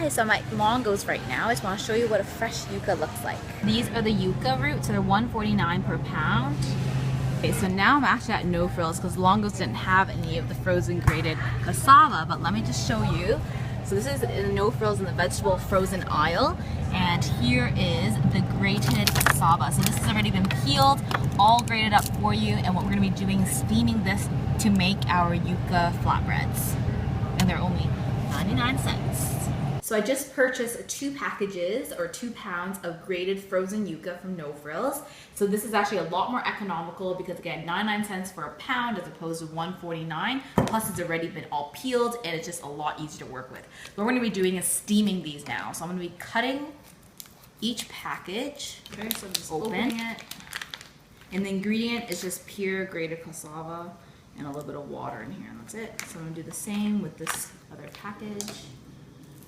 Okay, so I'm at Longo's right now. I just want to show you what a fresh yuca looks like. These are the yuca roots, so they're $1.49 per pound. Okay, so now I'm actually at No Frills because Longo's didn't have any of the frozen grated cassava, but let me just show you. So this is in No Frills in the vegetable frozen aisle, and here is the grated cassava. So this has already been peeled, all grated up for you, and what we're going to be doing is steaming this to make our yuca flatbreads. And they're only 99 cents. So I just purchased 2 packages or 2 pounds of grated frozen yuca from No Frills. So this is actually a lot more economical because again, 99 cents for a pound as opposed to $1.49. Plus it's already been all peeled and it's just a lot easier to work with. What we're gonna be doing is steaming these now. So I'm gonna be cutting each package. Okay, so I'm just opening it. And the ingredient is just pure grated cassava and a little bit of water in here, and that's it. So I'm gonna do the same with this other package.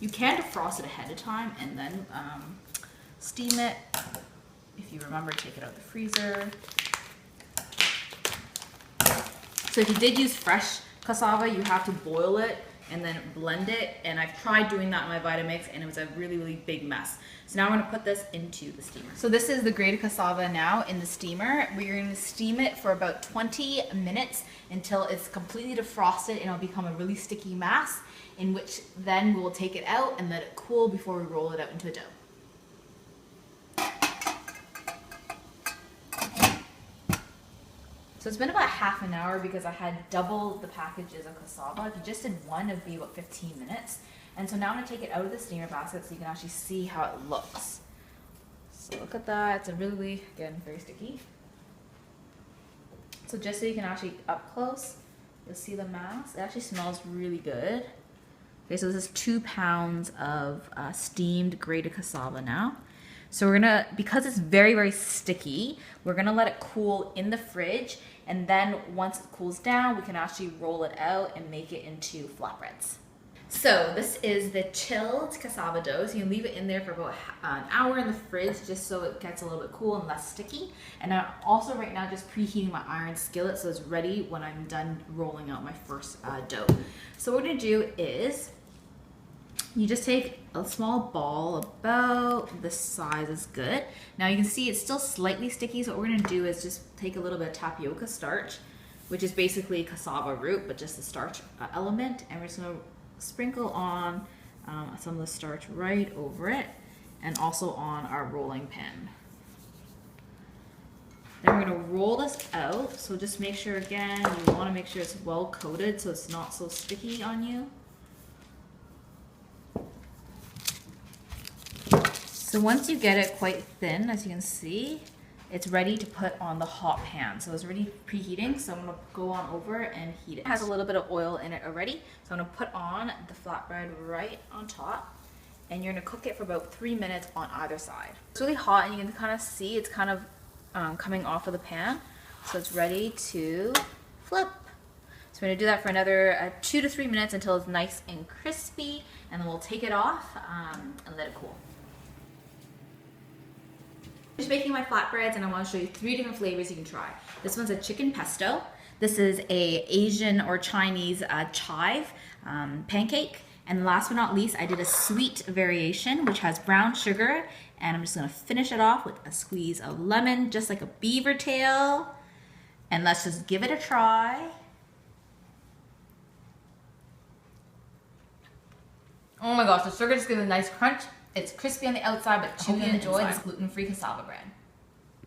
You can defrost it ahead of time and then steam it. If you remember, take it out of the freezer. So if you did use fresh cassava, you have to boil it and then blend it. And I've tried doing that in my Vitamix and it was a really, really big mess. So now we're gonna put this into the steamer. So this is the grated cassava now in the steamer. We're gonna steam it for about 20 minutes until it's completely defrosted and it'll become a really sticky mass, in which then we'll take it out and let it cool before we roll it out into a dough. So it's been about half an hour because I had double the packages of cassava. If you just did one, it'd be about 15 minutes. And so now I'm gonna take it out of the steamer basket so you can actually see how it looks. So look at that, it's a really, again, very sticky. So just so you can actually, up close, you'll see the mass. It actually smells really good. Okay, so this is 2 pounds of steamed grated cassava now. So we're gonna, because it's very, very sticky, we're gonna let it cool in the fridge, and then once it cools down, we can actually roll it out and make it into flatbreads. So this is the chilled cassava dough. So you can leave it in there for about an hour in the fridge just so it gets a little bit cool and less sticky. And I'm also right now just preheating my iron skillet so it's ready when I'm done rolling out my first dough. So what we're gonna do is you just take a small ball about this size is good. Now you can see it's still slightly sticky, so what we're gonna do is just take a little bit of tapioca starch, which is basically cassava root, but just the starch element, and we're just gonna sprinkle on some of the starch right over it, and also on our rolling pin. Then we're gonna roll this out, so just make sure, again, you wanna make sure it's well coated so it's not so sticky on you. So once you get it quite thin, as you can see, it's ready to put on the hot pan. So it's already preheating, so I'm gonna go on over and heat it. It has a little bit of oil in it already. So I'm gonna put on the flatbread right on top, and you're gonna cook it for about 3 minutes on either side. It's really hot and you can kind of see it's kind of coming off of the pan. So it's ready to flip. So we're gonna do that for another 2 to 3 minutes until it's nice and crispy, and then we'll take it off and let it cool. Just making my flatbreads, and I want to show you 3 different flavors you can try. This one's a chicken pesto. This is a Asian or Chinese chive pancake. And last but not least, I did a sweet variation, which has brown sugar. And I'm just gonna finish it off with a squeeze of lemon, just like a beaver tail. And let's just give it a try. Oh my gosh, the sugar just gives a nice crunch. It's crispy on the outside, but chewy on the inside. Enjoy this gluten-free cassava bread.